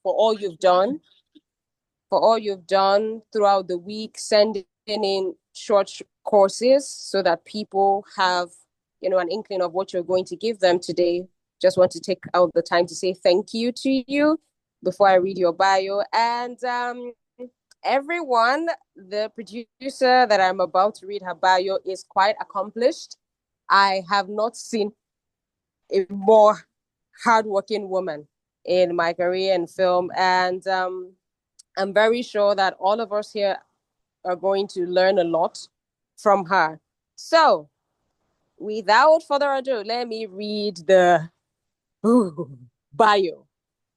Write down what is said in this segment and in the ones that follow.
for all you've done, throughout the week, sending in short courses so that people have, an inkling of what you're going to give them today. Just want to take out the time to say thank you to you before I read your bio. And everyone, the producer that I'm about to read her bio is quite accomplished. I have not seen a more hardworking woman in my career in film. And I'm very sure that all of us here are going to learn a lot from her. So, without further ado, let me read the bio.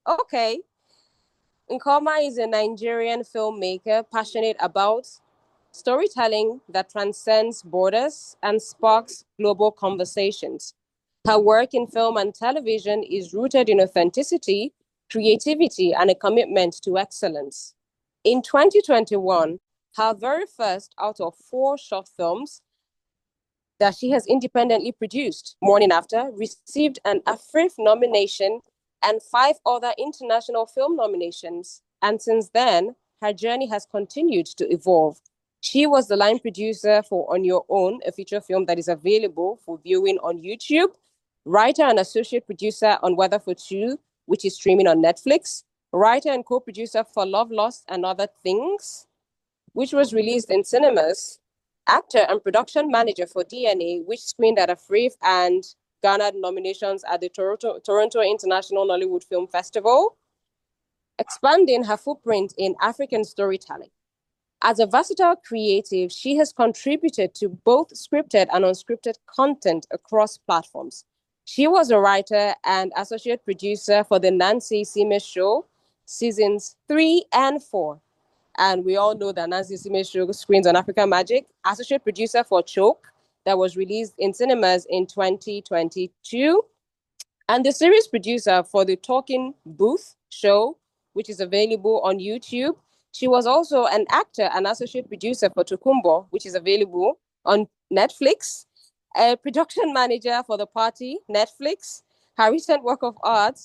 Okay. Nkoma is a Nigerian filmmaker passionate about storytelling that transcends borders and sparks global conversations. Her work in film and television is rooted in authenticity, creativity, and a commitment to excellence. In 2021, her very first out of 4 short films that she has independently produced, Morning After, received an AFRIF nomination and 5 other international film nominations. And since then, her journey has continued to evolve. She was the line producer for On Your Own, a feature film that is available for viewing on YouTube, writer and associate producer on Weather for Two, which is streaming on Netflix, writer and co-producer for Love, Lost, and Other Things, which was released in cinemas, actor and production manager for DNA, which screened at AFRIF and garnered nominations at the Toronto International Nollywood Film Festival, expanding her footprint in African storytelling. As a versatile creative, she has contributed to both scripted and unscripted content across platforms. She was a writer and associate producer for the Nancy Sime Show, seasons 3 and 4. And we all know that Nancy Sime Show screens on Africa Magic, associate producer for Choke, that was released in cinemas in 2022, and the series producer for the Talking Booth show, which is available on YouTube. She was also an actor and associate producer for Tokumbo, which is available on Netflix, a production manager for The Party, Netflix. Her recent work of art,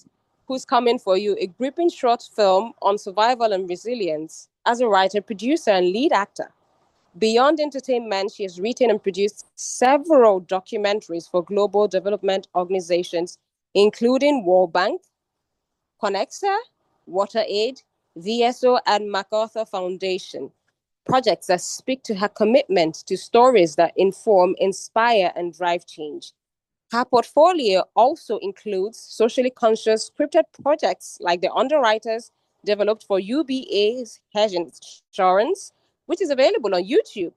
Who's Coming for You, a gripping short film on survival and resilience, as a writer, producer, and lead actor. Beyond entertainment, she has written and produced several documentaries for global development organizations, including World Bank, Connexa, WaterAid, VSO, and MacArthur Foundation. Projects that speak to her commitment to stories that inform, inspire, and drive change. Her portfolio also includes socially conscious scripted projects like The Underwriters, developed for UBA's Hedge Insurance, which is available on YouTube,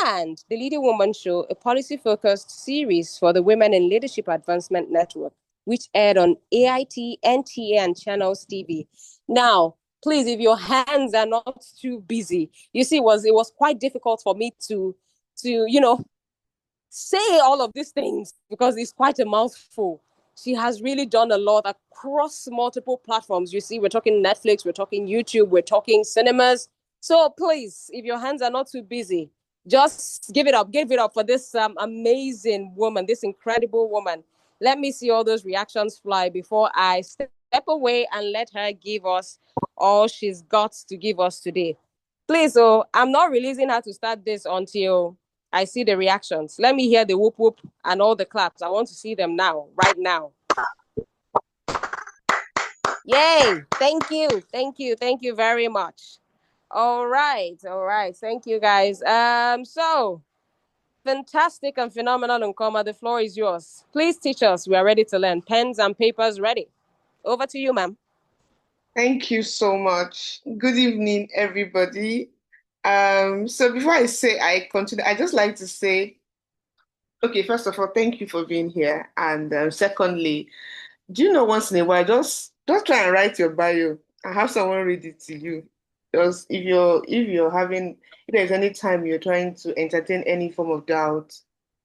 and The Leading Woman Show, a policy-focused series for the Women in Leadership Advancement Network, which aired on AIT, NTA, and Channels TV. Now, please, if your hands are not too busy, you see, it was quite difficult for me to say all of these things because it's quite a mouthful. She has really done a lot across multiple platforms. You see, we're talking Netflix, we're talking YouTube, we're talking cinemas. So please, if your hands are not too busy, just give it up for this amazing woman, this incredible woman. Let me see all those reactions fly before I step away and let her give us all she's got to give us today. Please, I'm not releasing her to start this until I see the reactions. Let me hear the whoop whoop and all the claps. I want to see them now, right now. Yay! Thank you very much. All right. Thank you, guys. So fantastic and phenomenal, Nkoma. The floor is yours. Please teach us. We are ready to learn. Pens and papers ready. Over to you, ma'am. Thank you so much. Good evening, everybody. So before I continue, I just like to say, okay, first of all, thank you for being here. And secondly, do you know once in a while, just try and write your bio and have someone read it to you. Because if there's any time you're trying to entertain any form of doubt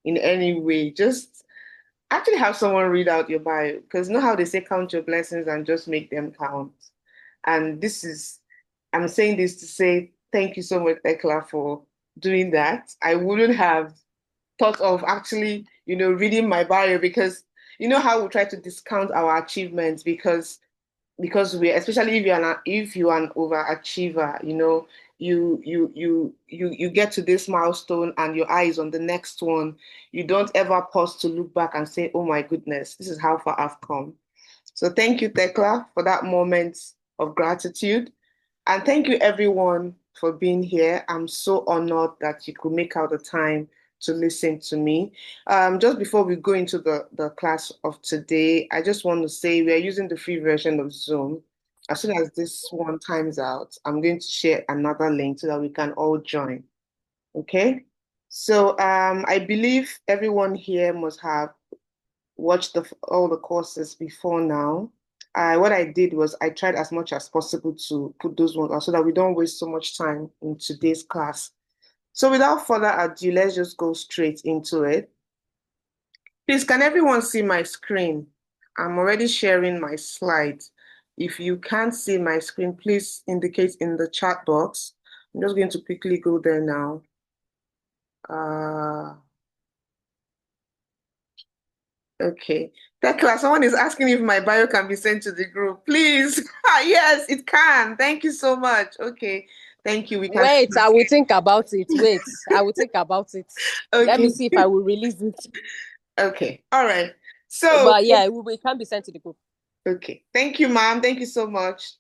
in any way, just actually have someone read out your bio. Because you know how they say count your blessings and just make them count. And I'm saying this to say thank you so much, Ekla, for doing that. I wouldn't have thought of actually, reading my bio because you know how we try to discount our achievements because because especially if you are an overachiever, you get to this milestone and your eye is on the next one. You don't ever pause to look back and say, oh my goodness, this is how far I've come. So thank you, Tekla, for that moment of gratitude. And thank you, everyone, for being here. I'm so honored that you could make out the time to listen to me. Just before we go into the class of today, I just want to say we are using the free version of Zoom. As soon as this one times out, I'm going to share another link so that we can all join. Okay? So I believe everyone here must have watched all the courses before now. What I did was I tried as much as possible to put those ones out so that we don't waste so much time in today's class. So without further ado, let's just go straight into it. Please, can everyone see my screen? I'm already sharing my slides. If you can't see my screen, please indicate in the chat box. I'm just going to quickly go there now. Okay. Tekla, someone is asking if my bio can be sent to the group. Please. Yes, it can. Thank you so much. Okay. Thank you. We can. Wait, I will think about it. Wait, I will think about it. Let me Okay. see if I will release it. Okay. All right. So, But yeah, it can be sent to the group. okay. Thank you, ma'am. Thank you so much.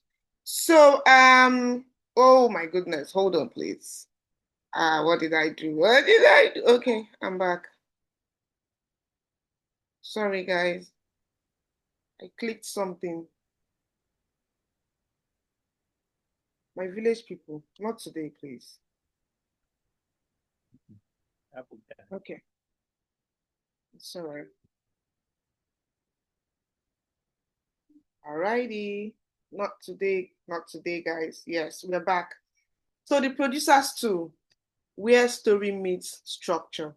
So, oh my goodness. Hold on, please. What did I do? What did I do? Okay, I'm back. Sorry, guys. I clicked something. My village people, not today, please. Okay. It's all right. All righty. Not today, guys. Yes, we're back. So the producers too, where story meets structure.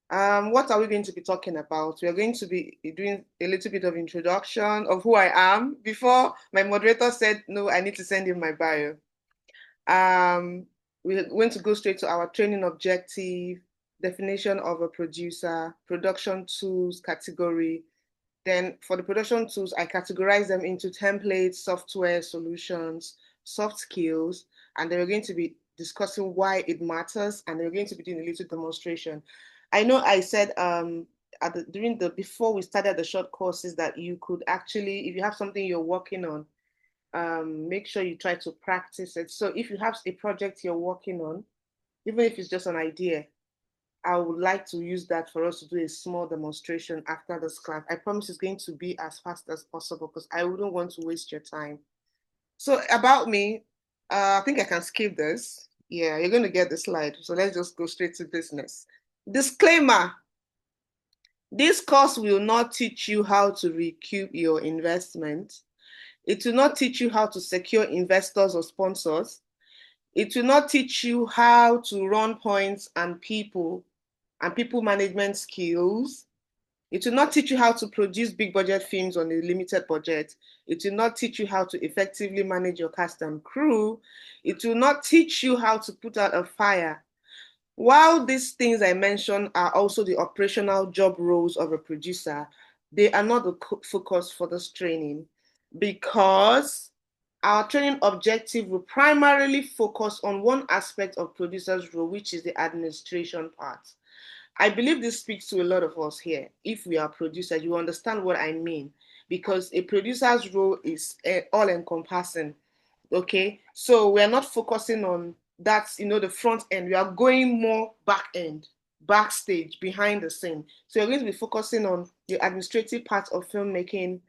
What are we going to be talking about? We are going to be doing a little bit of introduction of who I am. Before my moderator said, no, I need to send in my bio. We're going to go straight to our training objective, definition of a producer, production tools category. Then for the production tools, I categorize them into templates, software solutions, soft skills, and then we're going to be discussing why it matters, and then we're going to be doing a little demonstration. I know I said before we started the short courses that you could actually, if you have something you're working on, make sure you try to practice it. So if you have a project you're working on, even if it's just an idea, I would like to use that for us to do a small demonstration after this class. I promise it's going to be as fast as possible because I wouldn't want to waste your time. So about me, I think I can skip this. Yeah, you're going to get the slide. So let's just go straight to business. Disclaimer. This course will not teach you how to recoup your investment. It will not teach you how to secure investors or sponsors. It will not teach you how to run points and people management skills. It will not teach you how to produce big budget films on a limited budget. It will not teach you how to effectively manage your cast and crew. It will not teach you how to put out a fire. While these things I mentioned are also the operational job roles of a producer, they are not the focus for this training because our training objective will primarily focus on one aspect of producer's role, which is the administration part. I believe this speaks to a lot of us here. If we are producers, you understand what I mean, because a producer's role is all encompassing. Okay, so we are not focusing on that, the front end. We are going more back end, backstage, behind the scene. So you're going to be focusing on the administrative part of filmmaking.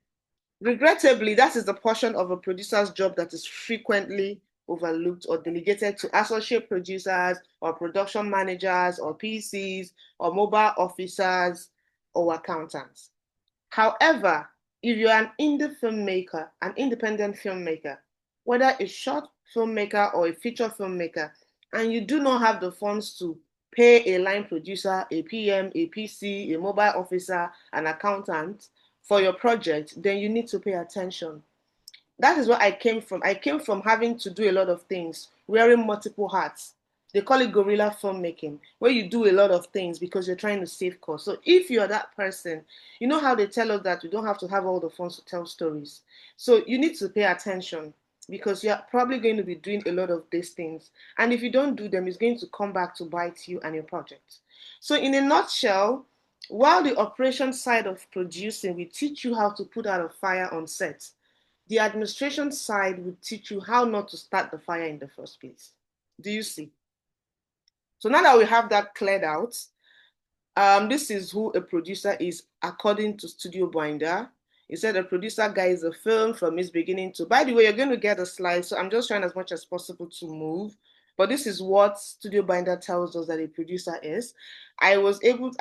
Regrettably, that is the portion of a producer's job that is frequently overlooked or delegated to associate producers or production managers or PCs or mobile officers or accountants. However, if you're an indie filmmaker, an independent filmmaker, whether a short filmmaker or a feature filmmaker, and you do not have the funds to pay a line producer, a PM, a PC, a mobile officer, an accountant for your project, then you need to pay attention. That is where I came from. I came from having to do a lot of things, wearing multiple hats. They call it guerrilla filmmaking, where you do a lot of things because you're trying to save costs. So if you're that person, you know how they tell us that we don't have to have all the funds to tell stories. So you need to pay attention because you're probably going to be doing a lot of these things. And if you don't do them, it's going to come back to bite you and your project. So in a nutshell, while the operation side of producing will teach you how to put out a fire on set, the administration side will teach you how not to start the fire in the first place. Do you see? So now that we have that cleared out, this is who a producer is according to Studio Binder. He said a producer guides a film from its beginning to, by the way, you're going to get a slide, so I'm just trying as much as possible to move. But this is what Studio Binder tells us that a producer is. I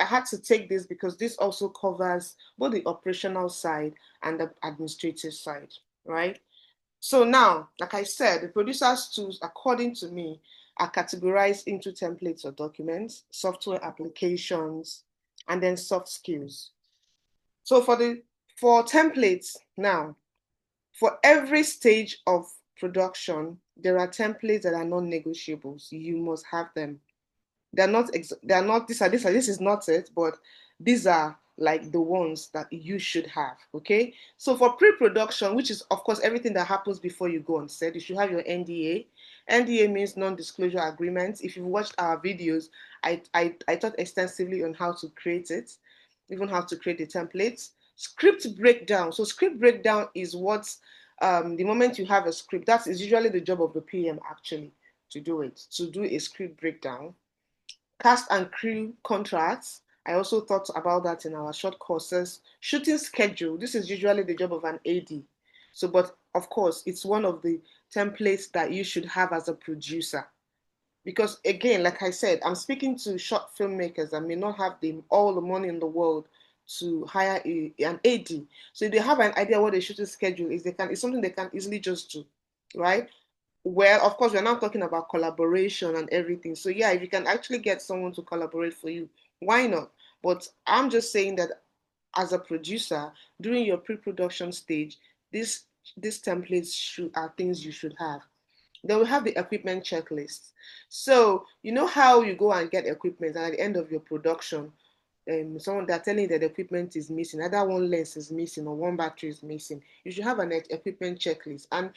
had to take this because this also covers both the operational side and the administrative side, right? So now, like I said, the producer's tools, according to me, are categorized into templates or documents, software applications, and then soft skills. So for templates now, for every stage of production, there are templates that are non-negotiables. You must have them. This is not it, but these are like the ones that you should have. Okay, so for pre-production, which is of course everything that happens before you go on set, you should have your NDA. NDA means non-disclosure agreement. If you've watched our videos, I taught extensively on how to create it, even how to create the templates. Script breakdown. So script breakdown is what the moment you have a script, that is usually the job of the PM actually to do it, to do a script breakdown. Cast and crew contracts. I also thought about that in our short courses. Shooting schedule. This is usually the job of an AD. So, but of course, it's one of the templates that you should have as a producer. Because again, like I said, I'm speaking to short filmmakers that may not have all the money in the world to hire an AD. So if they have an idea what a shooting schedule is, it's something they can easily just do, right? Well, of course, we're not talking about collaboration and everything. So yeah, if you can actually get someone to collaborate for you, why not? But I'm just saying that as a producer, during your pre-production stage, these templates are things you should have. Then we have the equipment checklist. So you know how you go and get equipment, and at the end of your production, someone they're telling you that the equipment is missing, either one lens is missing or one battery is missing. You should have an equipment checklist. And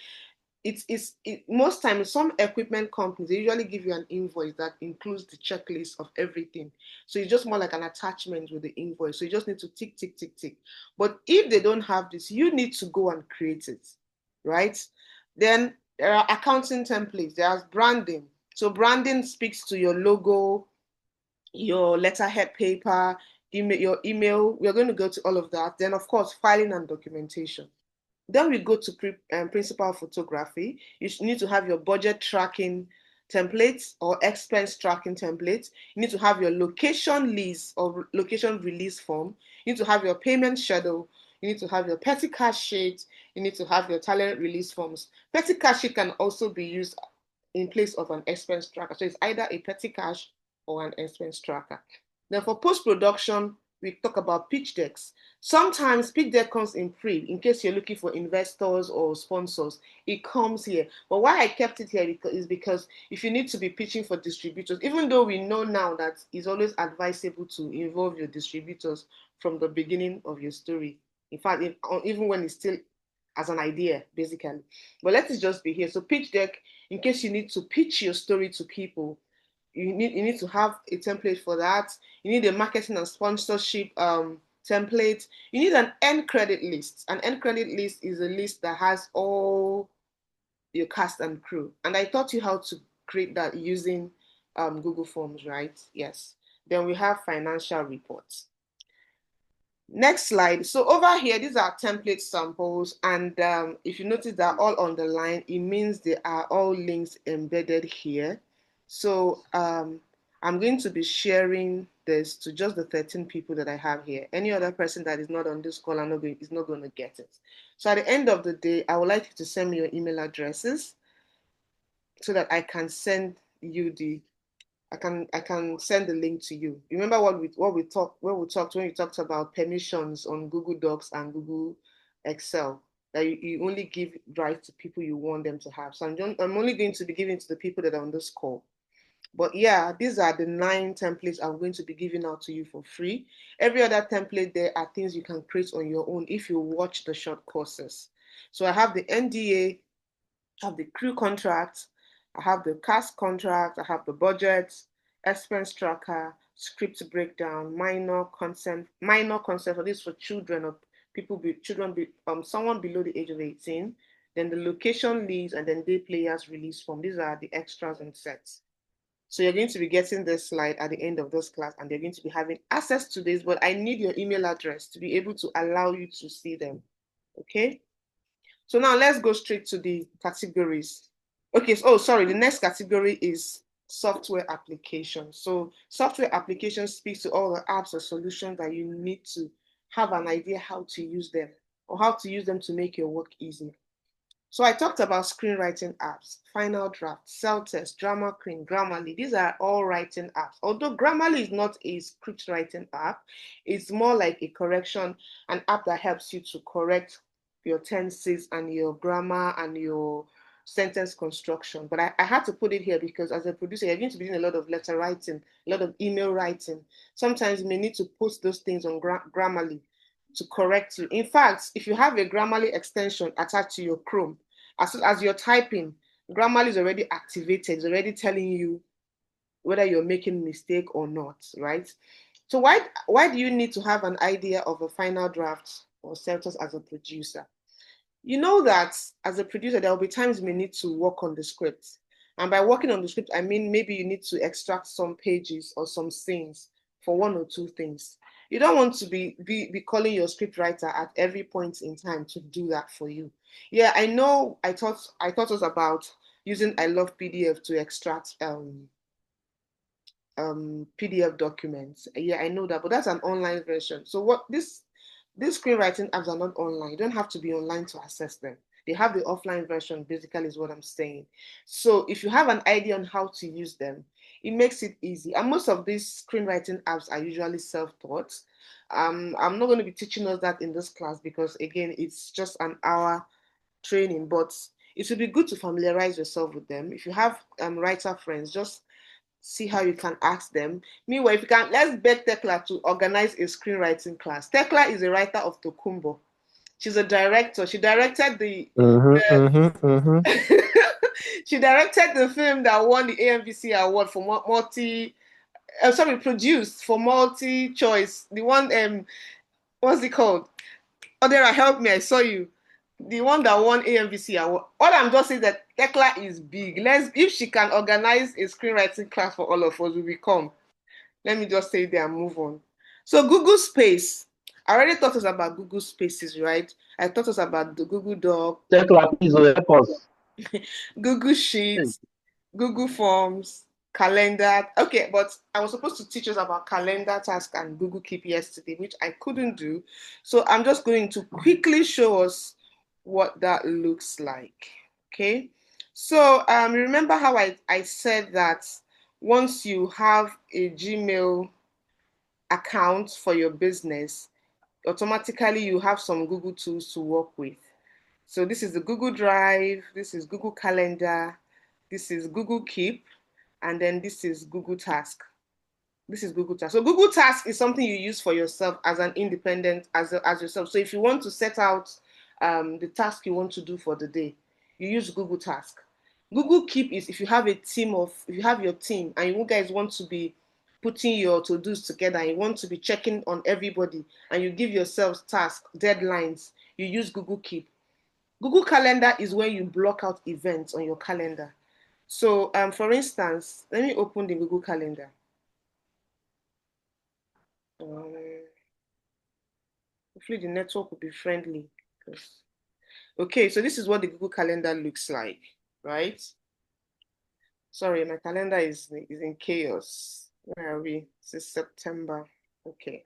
most times some equipment companies, they usually give you an invoice that includes the checklist of everything. So it's just more like an attachment with the invoice. So you just need to tick, tick, tick, tick. But if they don't have this, you need to go and create it, right? Then there are accounting templates. There's branding. So branding speaks to your logo, your letterhead paper, your email. We're going to go to all of that. Then of course, filing and documentation. Then we go to principal photography. You need to have your budget tracking templates or expense tracking templates. You need to have your location lease or location release form. You need to have your payment schedule. You need to have your petty cash sheet. You need to have your talent release forms. Petty cash sheet can also be used in place of an expense tracker. So it's either a petty cash or an expense tracker. Then for post-production, we talk about pitch decks. Sometimes pitch deck comes in pre, in case you're looking for investors or sponsors, it comes here. But why I kept it here is because if you need to be pitching for distributors, even though we know now that it's always advisable to involve your distributors from the beginning of your story. In fact, even when it's still as an idea, basically. But let it just be here. So pitch deck, in case you need to pitch your story to people, you need to have a template for that. You need a marketing and sponsorship template. You need an end credit list. An end credit list is a list that has all your cast and crew. And I taught you how to create that using Google Forms, right? Yes. Then we have financial reports. Next slide. So over here, these are template samples. And if you notice they're all underlined, it means they are all links embedded here. So I'm going to be sharing this to just the 13 people that I have here. Any other person that is not on this call is not going to get it. So at the end of the day, I would like you to send me your email addresses so that I can send you I can send the link to you. Remember when we talked when you talked about permissions on Google Docs and Google Excel, that you only give rights to people you want them to have. So I'm only going to be giving to the people that are on this call. But yeah, these are the 9 templates I'm going to be giving out to you for free. Every other template there are things you can create on your own if you watch the short courses. So I have the NDA, I have the crew contract, I have the cast contract, I have the budget, expense tracker, script breakdown, minor consent for this for children or someone below the age of 18, then the location leads, and then day players release form. These are the extras and sets. So you're going to be getting this slide at the end of this class, and they're going to be having access to this, but I need your email address to be able to allow you to see them. Okay? So now let's go straight to the categories. Okay, so, sorry, the next category is software application. So software application speaks to all the apps or solutions that you need to have an idea how to use them or how to use them to make your work easy. So I talked about screenwriting apps, Final Draft, Celtest, Drama Queen, Grammarly. These are all writing apps. Although Grammarly is not a script writing app, it's more like a correction, an app that helps you to correct your tenses and your grammar and your sentence construction. But I had to put it here because as a producer, you're going to be doing a lot of letter writing, a lot of email writing. Sometimes you may need to post those things on Grammarly to correct you. In fact, if you have a Grammarly extension attached to your Chrome, as you're typing, Grammarly is already activated, it's already telling you whether you're making a mistake or not, right? So why do you need to have an idea of a final draft or Celtest as a producer? You know that as a producer, there will be times you may need to work on the script. And by working on the script, I mean maybe you need to extract some pages or some scenes for one or two things. You don't want to be calling your script writer at every point in time to do that for you. Yeah, I know I taught us about using I Love PDF to extract PDF documents. Yeah, I know that, but that's an online version. So what these screenwriting apps are not online. You don't have to be online to access them. They have the offline version, basically, is what I'm saying. So if you have an idea on how to use them, it makes it easy. And most of these screenwriting apps are usually self-taught. I'm not going to be teaching us that in this class because again, it's just an hour training, but it would be good to familiarize yourself with them. If you have writer friends, just see how you can ask them. Meanwhile, if you can, let's beg Tekla to organize a screenwriting class. Tekla is a writer of Tokumbo. She's a director. She directed she directed the film that won the AMVC award for produced for multi choice. The one what's it called? Odera, help me. I saw you. The one that won AMVC award. All I'm just saying that Tekla is big. If she can organize a screenwriting class for all of us, we will come. Let me just say there and move on. So Google Space. I already taught us about Google Spaces, right? I taught us about the Google Doc. Tekla, please help us. Google Sheets, Google Forms, Calendar. Okay, but I was supposed to teach us about Calendar Task and Google Keep yesterday, which I couldn't do. So I'm just going to quickly show us what that looks like. Okay. So remember how I said that once you have a Gmail account for your business, automatically you have some Google tools to work with. So this is the Google Drive, this is Google Calendar, this is Google Keep, and then this is Google Task. This is Google Task. So Google Task is something you use for yourself as an independent, as yourself. So if you want to set out the task you want to do for the day, you use Google Task. Google Keep is if you have your team and you guys want to be putting your to-dos together and you want to be checking on everybody and you give yourselves tasks, deadlines, you use Google Keep. Google Calendar is where you block out events on your calendar. So for instance, let me open the Google Calendar. Hopefully the network will be friendly. Okay, so this is what the Google Calendar looks like, right? Sorry, my calendar is in chaos. Where are we? This is September. Okay.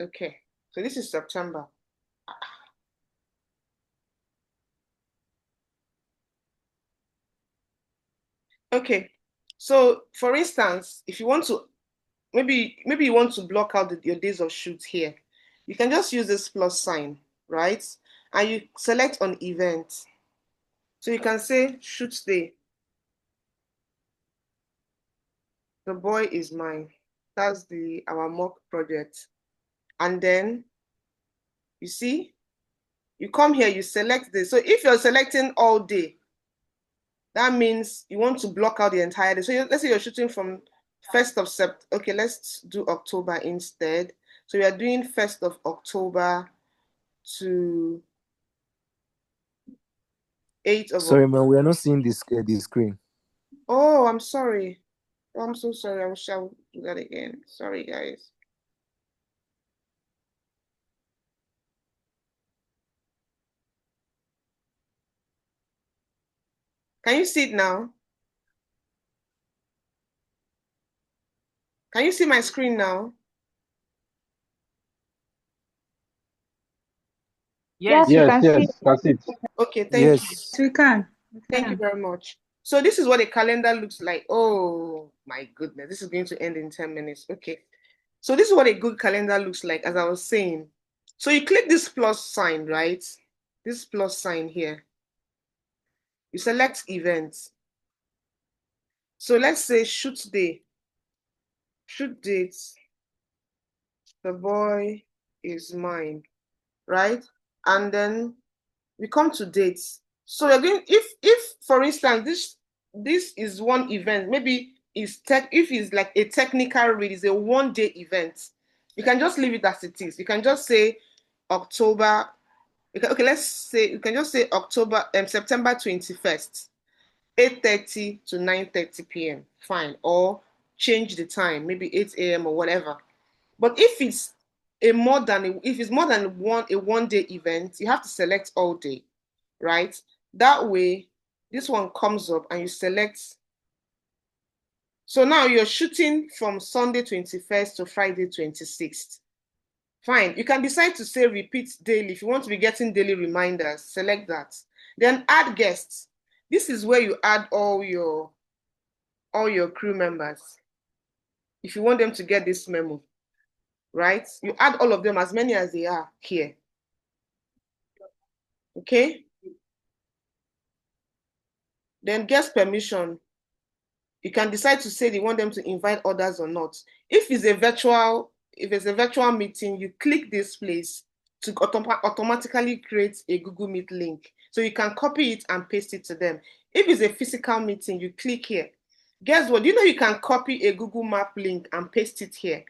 Okay, so this is September. Okay, so for instance, if you want to, maybe you want to block out your days of shoot here, you can just use this plus sign, right? And you select on event. So you can say shoot day. The boy is mine. That's our mock project. And then you see, you come here, you select this. So if you're selecting all day, that means you want to block out the entire day. So let's say you're shooting from 1st of September. Okay, let's do October instead. So we are doing 1st of October to 8th of Sorry, October. man, we are not seeing this screen. Oh, I'm sorry. Oh, I'm so sorry. I shall do that again. Sorry, guys. Can you see it now? Can you see my screen now? Yes, we Yes, can see. yes, that's it. Okay, thank you. Yes. We can. Thank you very much. So this is what a calendar looks like. Oh my goodness, this is going to end in 10 minutes. Okay. So this is what a good calendar looks like, as I was saying. So you click this plus sign, right? This plus sign here. You select events. So let's say shoot day. Shoot dates. The boy is mine, right? And then we come to dates. So we're going, if for instance this is one event, maybe if it's like a technical read, it's a 1-day event, you can just leave it as it is. You can just say October. Okay, let's say you can just say September 21st, 8:30 to 9:30 p.m. Fine, or change the time, maybe 8 a.m. or whatever. But if it's more than a 1-day event, you have to select all day, right? That way, this one comes up and you select. So now you're shooting from Sunday 21st to Friday 26th. Fine. You can decide to say repeat daily. If you want to be getting daily reminders, select that. Then add guests. This is where you add all your crew members. If you want them to get this memo, right? You add all of them, as many as they are here. Okay? Then guest permission. You can decide to say you want them to invite others or not. If it's a virtual meeting, you click this place to automatically create a Google Meet link. So you can copy it and paste it to them. If it's a physical meeting, you click here. Guess what? You know you can copy a Google Map link and paste it here,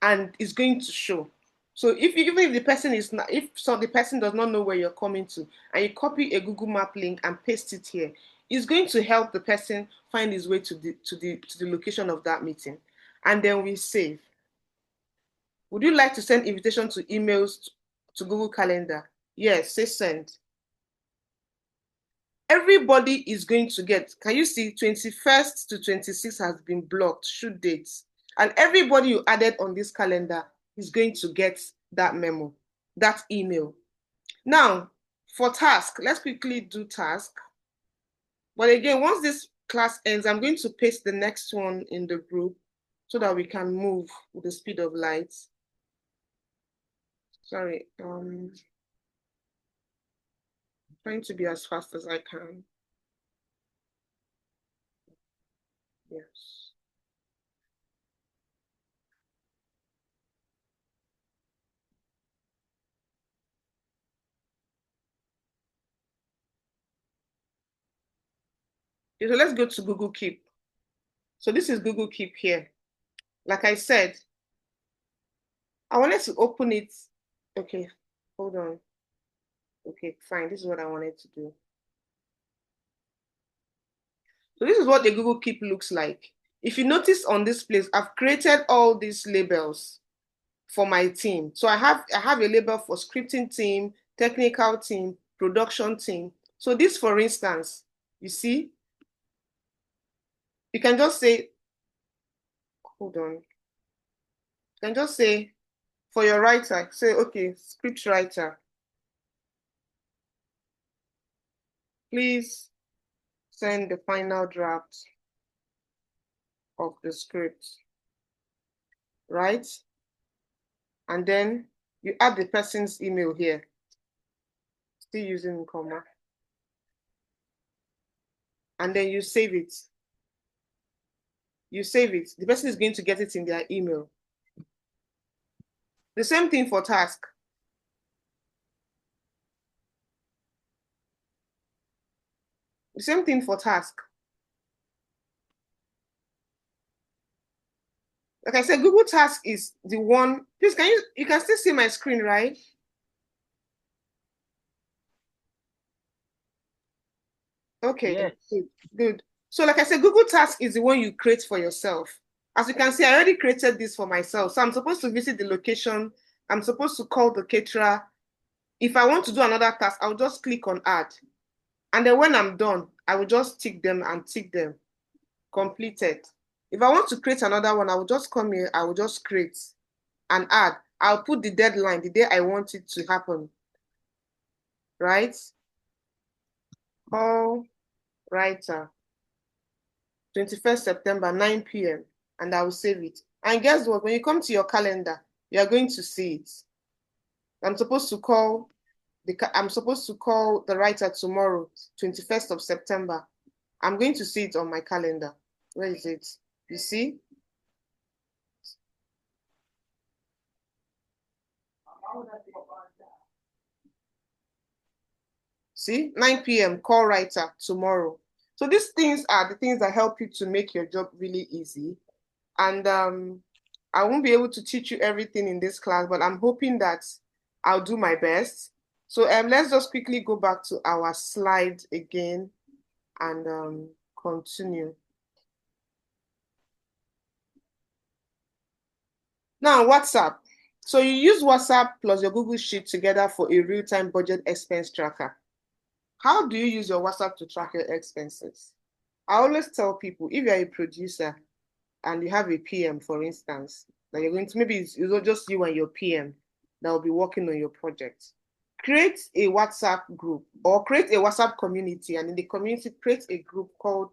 and it's going to show. So even if the person the person does not know where you're coming to, and you copy a Google Map link and paste it here, it's going to help the person find his way to the location of that meeting. And then we save. Would you like to send invitation to emails to Google Calendar? Yes, say send. Everybody is going to get, can you see 21st to 26th has been blocked, shoot dates. And everybody you added on this calendar is going to get that memo, that email. Now, for task, let's quickly do task. But again, once this class ends, I'm going to paste the next one in the group so that we can move with the speed of light. Sorry, trying to be as fast as I can. Yes. Okay, so let's go to Google Keep. So this is Google Keep here. Like I said, I wanted to open it. Okay, hold on. Okay, fine. This is what I wanted to do. So this is what the Google Keep looks like. If you notice on this place, I've created all these labels for my team. So I have a label for scripting team, technical team, production team. So this, for instance, you see, you can just say, hold on. You can just say, for your writer, say, okay, script writer, please send the final draft of the script, right? And then you add the person's email here, still using comma. and then you save it. You save it. The person is going to get it in their email. The same thing for task. The same thing for task. Like I said, Google Task is the one. Please, you can still see my screen, right? Okay, Yes. good. So like I said, Google Task is the one you create for yourself. As you can see, I already created this for myself. So I'm supposed to visit the location. I'm supposed to call the caterer. If I want to do another task, I'll just click on add. And then when I'm done, I will just tick them and tick them. Completed. If I want to create another one, I will just come here. I will just create and add. I'll put the deadline, the day I want it to happen. Right? Call writer. 21st September, 9 p.m. And I will save it. And guess what? When you come to your calendar, you are going to see it. I'm supposed to call the writer tomorrow, 21st of September. I'm going to see it on my calendar. Where is it? You see? See? 9 p.m. call writer tomorrow. So these things are the things that help you to make your job really easy. And I won't be able to teach you everything in this class, but I'm hoping that I'll do my best. So let's just quickly go back to our slide again and continue. Now, WhatsApp. So you use WhatsApp plus your Google Sheet together for a real-time budget expense tracker. How do you use your WhatsApp to track your expenses? I always tell people, if you're a producer and you have a PM, for instance, that you're going to, maybe it's just you and your PM that will be working on your project. Create a WhatsApp group or create a WhatsApp community, and in the community, create a group called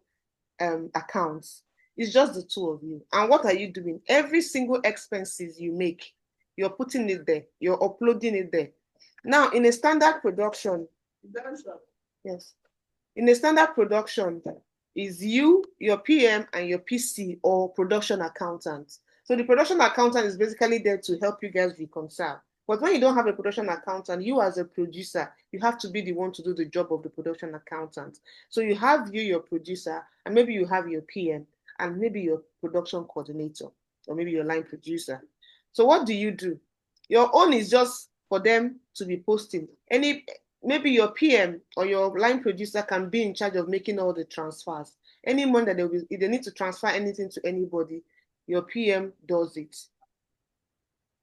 accounts. It's just the two of you. And what are you doing? Every single expenses you make, you're putting it there. You're uploading it there. Now, in a standard production, yes, in a standard production, is you, your PM, and your PC or production accountant. So the production accountant is basically there to help you guys reconcile. But when you don't have a production accountant, you as a producer, you have to be the one to do the job of the production accountant. So you have your producer, and maybe you have your PM, and maybe your production coordinator, or maybe your line producer. So what do? Your own is just for them to be posting. Maybe your PM or your line producer can be in charge of making all the transfers. Any money that if they need to transfer anything to anybody, your PM does it.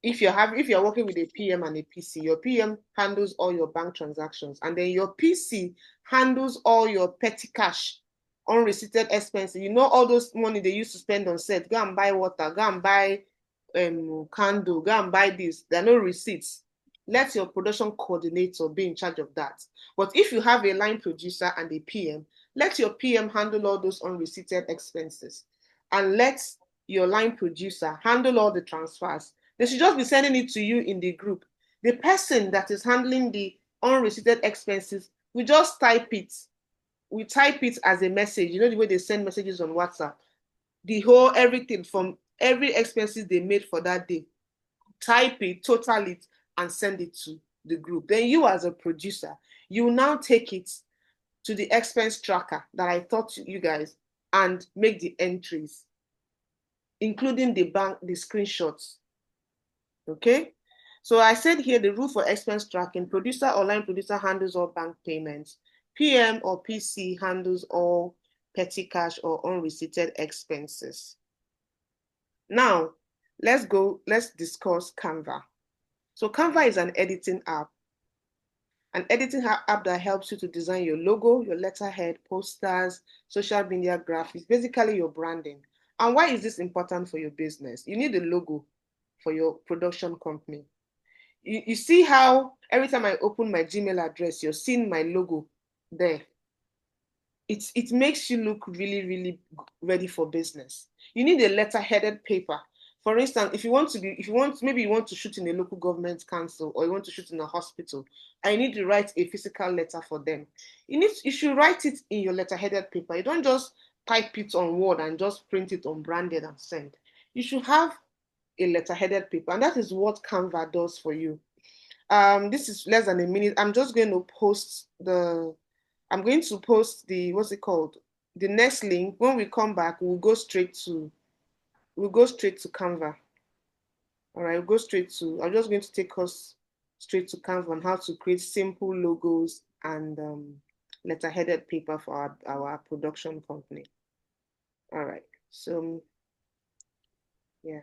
If you're working with a PM and a PC, your PM handles all your bank transactions, and then your PC handles all your petty cash, unreceipted expenses. You know, all those money they used to spend on set. Go and buy water, go and buy candle, go and buy this. There are no receipts. Let your production coordinator be in charge of that. But if you have a line producer and a PM, let your PM handle all those unreceipted expenses, and let your line producer handle all the transfers. They should just be sending it to you in the group. The person that is handling the unreceipted expenses, we just type it. We type it as a message. You know the way they send messages on WhatsApp? Everything from every expenses they made for that day. Type it, total it, and send it to the group. Then you as a producer, you will now take it to the expense tracker that I taught you guys and make the entries, including the screenshots. Okay, so I said here the rule for expense tracking: producer or line producer handles all bank payments. PM or PC handles all petty cash or unreceipted expenses. Now, let's discuss Canva. So Canva is an editing app. An editing app that helps you to design your logo, your letterhead, posters, social media graphics, basically your branding. And why is this important for your business? You need a logo for your production company. You see how every time I open my Gmail address, you're seeing my logo there. It makes you look really, really ready for business. You need a letter-headed paper For instance, maybe you want to shoot in a local government council or you want to shoot in a hospital, and you need to write a physical letter for them. You should write it in your letterheaded paper. You don't just type it on Word and just print it on branded and send. You should have a letterheaded paper, and that is what Canva does for you. This is less than a minute. I'm going to post the what's it called? The next link. When we come back, we'll go straight to Canva. All right, I'm just going to take us straight to Canva on how to create simple logos and letterheaded paper for our production company. All right, so yeah.